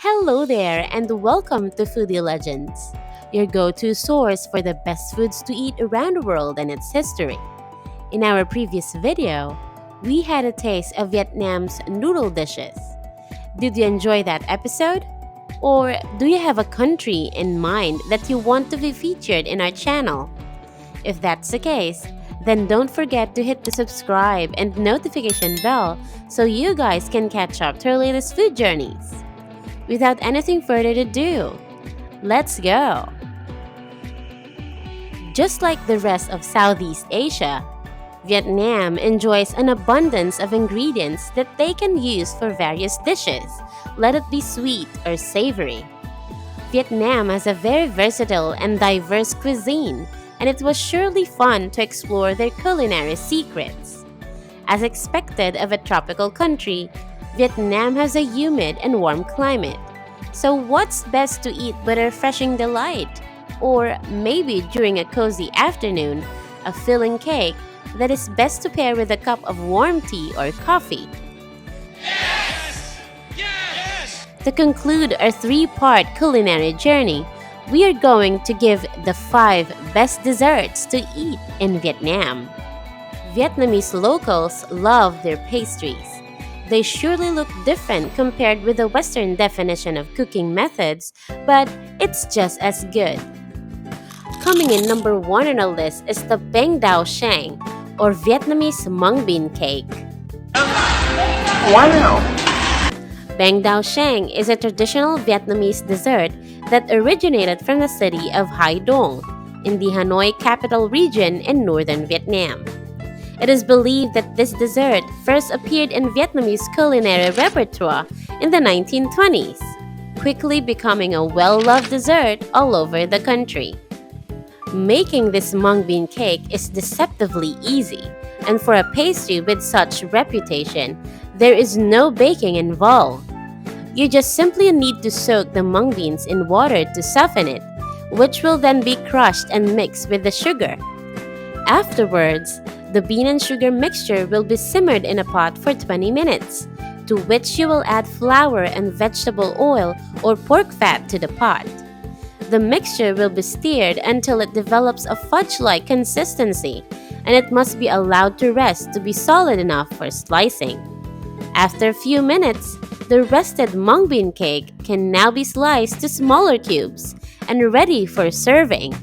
Hello there, and welcome to Foodie Legends, your go to source for the best foods to eat around the world and its history. In our previous video, we had a taste of Vietnam's noodle dishes. Did you enjoy that episode? Or do you have a country in mind that you want to be featured in our channel? If that's the case, then don't forget to hit the subscribe and notification bell so you guys can catch up to our latest food journeys. Without anything further to do, let's go! Just like the rest of Southeast Asia, Vietnam enjoys an abundance of ingredients that they can use for various dishes, let it be sweet or savory. Vietnam has a very versatile and diverse cuisine, and it was surely fun to explore their culinary secrets. As expected of a tropical country, Vietnam has a humid and warm climate. So what's best to eat but a refreshing delight? Or maybe during a cozy afternoon, a filling cake that is best to pair with a cup of warm tea or coffee. Yes! Yes! To conclude our three-part culinary journey, we are going to give the 5 best desserts to eat in Vietnam. Vietnamese locals love their pastries. They surely look different compared with the Western definition of cooking methods, but it's just as good. Coming in number 1 on our list is the Bang Dao Shang, or Vietnamese mung bean cake. Wow! Bang Dao Shang is a traditional Vietnamese dessert that originated from the city of Hai Dong in the Hanoi capital region in northern Vietnam. It is believed that this dessert first appeared in Vietnamese culinary repertoire in the 1920s, quickly becoming a well-loved dessert all over the country. Making this mung bean cake is deceptively easy, and for a pastry with such reputation, there is no baking involved. You just simply need to soak the mung beans in water to soften it, which will then be crushed and mixed with the sugar. Afterwards, the bean and sugar mixture will be simmered in a pot for 20 minutes, to which you will add flour and vegetable oil or pork fat to the pot. The mixture will be stirred until it develops a fudge-like consistency, and it must be allowed to rest to be solid enough for slicing. After a few minutes, the rested mung bean cake can now be sliced to smaller cubes and ready for serving.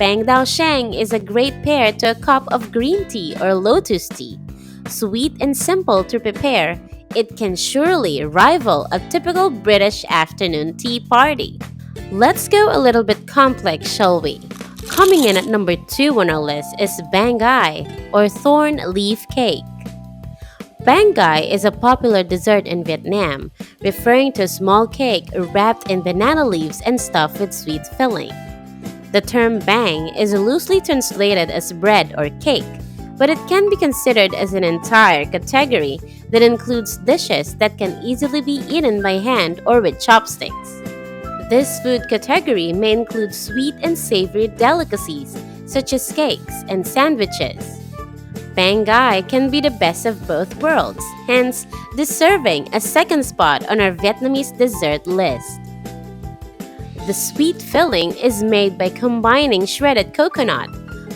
Bang Dao Shang is a great pair to a cup of green tea or lotus tea. Sweet and simple to prepare, it can surely rival a typical British afternoon tea party. Let's go a little bit complex, shall we? Coming in at number 2 on our list is Bang Gai, or Thorn leaf cake. Bang Gai is a popular dessert in Vietnam, referring to a small cake wrapped in banana leaves and stuffed with sweet filling. The term bang is loosely translated as bread or cake, but it can be considered as an entire category that includes dishes that can easily be eaten by hand or with chopsticks. This food category may include sweet and savory delicacies such as cakes and sandwiches. Bang Gai can be the best of both worlds, hence deserving a second spot on our Vietnamese dessert list. The sweet filling is made by combining shredded coconut,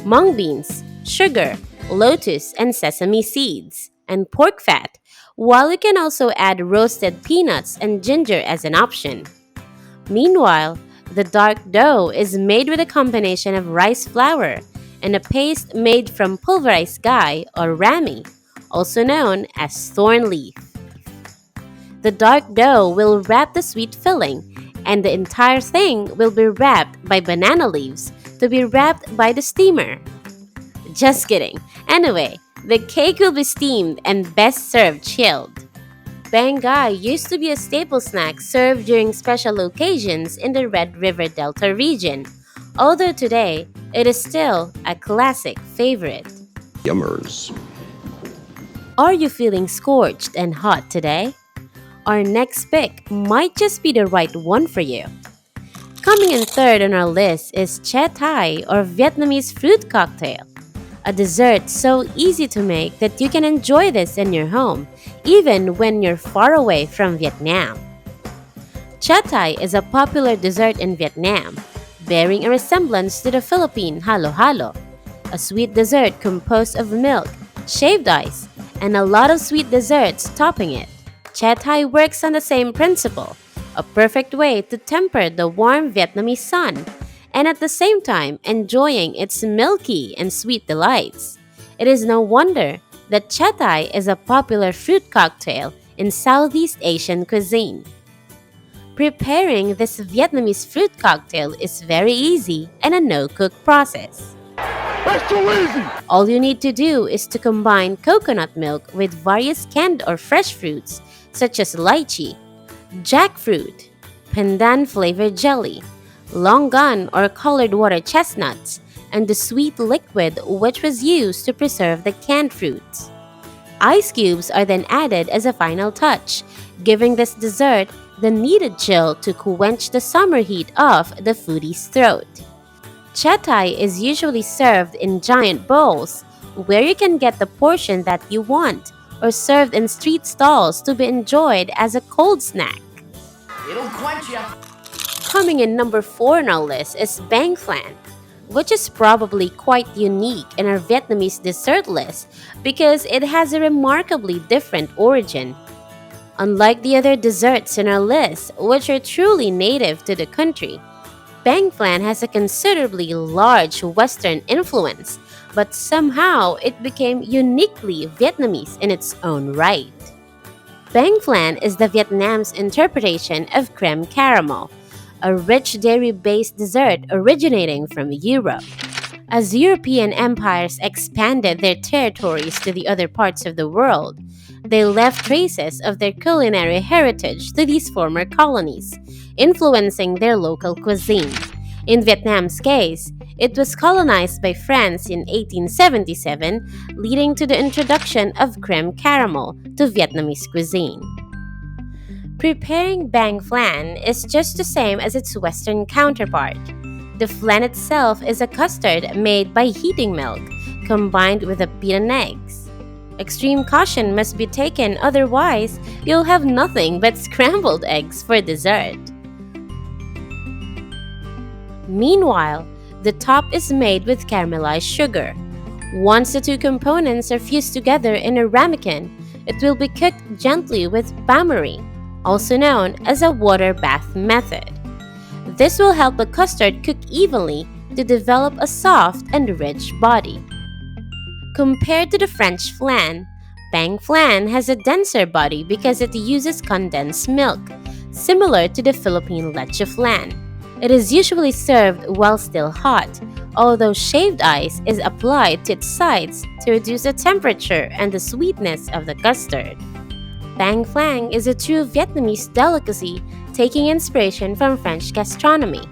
mung beans, sugar, lotus and sesame seeds, and pork fat, while you can also add roasted peanuts and ginger as an option. Meanwhile, the dark dough is made with a combination of rice flour and a paste made from pulverized gai or rami, also known as thorn leaf. The dark dough will wrap the sweet filling, and the entire thing will be wrapped by banana leaves to be wrapped by the steamer. Just kidding. Anyway, the cake will be steamed and best served chilled. Bang Gai used to be a staple snack served during special occasions in the Red River Delta region, although today it is still a classic favorite. Yummers. Are you feeling scorched and hot today? Our next pick might just be the right one for you. Coming in third on our list is Che Thai, or Vietnamese fruit cocktail. A dessert so easy to make that you can enjoy this in your home, even when you're far away from Vietnam. Chatai is a popular dessert in Vietnam, bearing a resemblance to the Philippine halo-halo, a sweet dessert composed of milk, shaved ice, and a lot of sweet desserts topping it. Chatai works on the same principle, a perfect way to temper the warm Vietnamese sun, and at the same time enjoying its milky and sweet delights. It is no wonder that Chatai is a popular fruit cocktail in Southeast Asian cuisine. Preparing this Vietnamese fruit cocktail is very easy and a no-cook process. That's too easy. All you need to do is to combine coconut milk with various canned or fresh fruits such as lychee, jackfruit, pandan flavored jelly, longan or colored water chestnuts, and the sweet liquid which was used to preserve the canned fruits. Ice cubes are then added as a final touch, giving this dessert the needed chill to quench the summer heat of the foodie's throat. Chatai is usually served in giant bowls, where you can get the portion that you want, or served in street stalls to be enjoyed as a cold snack. It'll quench ya. Coming in number 4 on our list is bang flan, which is probably quite unique in our Vietnamese dessert list because it has a remarkably different origin. Unlike the other desserts in our list, which are truly native to the country, bang flan has a considerably large Western influence, but somehow it became uniquely Vietnamese in its own right. Bang flan is the Vietnam's interpretation of crème caramel, a rich dairy-based dessert originating from Europe. As European empires expanded their territories to the other parts of the world, they left traces of their culinary heritage to these former colonies, influencing their local cuisine. In Vietnam's case, it was colonized by France in 1877, leading to the introduction of crème caramel to Vietnamese cuisine. Preparing bang flan is just the same as its Western counterpart. The flan itself is a custard made by heating milk, combined with the beaten eggs. Extreme caution must be taken, otherwise, you'll have nothing but scrambled eggs for dessert. Meanwhile, the top is made with caramelized sugar. Once the two components are fused together in a ramekin, it will be cooked gently with bain-marie, also known as a water bath method. This will help the custard cook evenly to develop a soft and rich body. Compared to the French flan, bang flan has a denser body because it uses condensed milk, similar to the Philippine leche flan. It is usually served while still hot, although shaved ice is applied to its sides to reduce the temperature and the sweetness of the custard. Bang flan is a true Vietnamese delicacy taking inspiration from French gastronomy,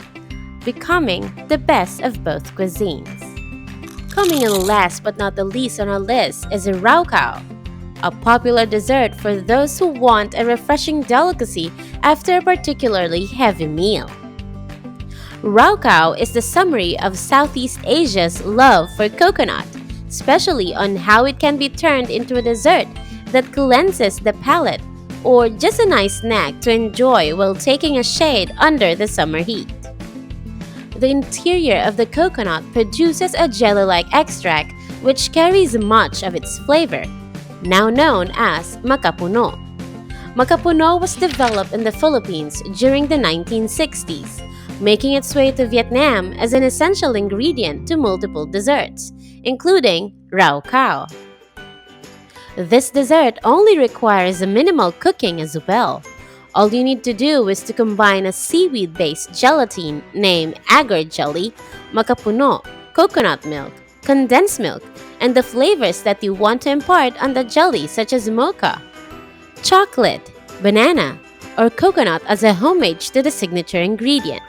becoming the best of both cuisines. Coming in last but not the least on our list is a Rau Cau, a popular dessert for those who want a refreshing delicacy after a particularly heavy meal. Rau Cau is the summary of Southeast Asia's love for coconut, especially on how it can be turned into a dessert that cleanses the palate or just a nice snack to enjoy while taking a shade under the summer heat. The interior of the coconut produces a jelly-like extract which carries much of its flavor, now known as makapuno. Makapuno was developed in the Philippines during the 1960s, making its way to Vietnam as an essential ingredient to multiple desserts, including Rau Cau. This dessert only requires a minimal cooking as well. All you need to do is to combine a seaweed-based gelatin named agar jelly, makapuno, coconut milk, condensed milk, and the flavors that you want to impart on the jelly such as mocha, chocolate, banana, or coconut as a homage to the signature ingredient.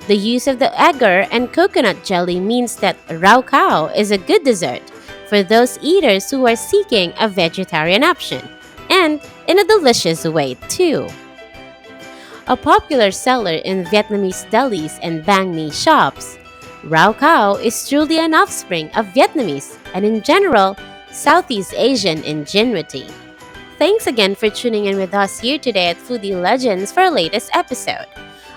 The use of the agar and coconut jelly means that Rau Cau is a good dessert for those eaters who are seeking a vegetarian option, and in a delicious way too. A popular seller in Vietnamese delis and banh mi shops, Rau Cau is truly an offspring of Vietnamese and, in general, Southeast Asian ingenuity. Thanks again for tuning in with us here today at Foodie Legends for our latest episode.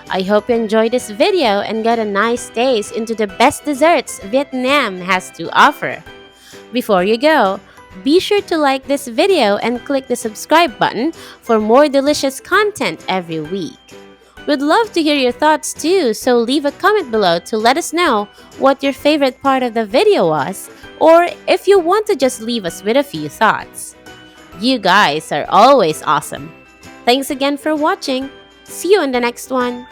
I hope you enjoyed this video and got a nice taste into the best desserts Vietnam has to offer. Before you go, be sure to like this video and click the subscribe button for more delicious content every week. We'd love to hear your thoughts too, so leave a comment below to let us know what your favorite part of the video was, or if you want to just leave us with a few thoughts. You guys are always awesome. Thanks again for watching. See you in the next one.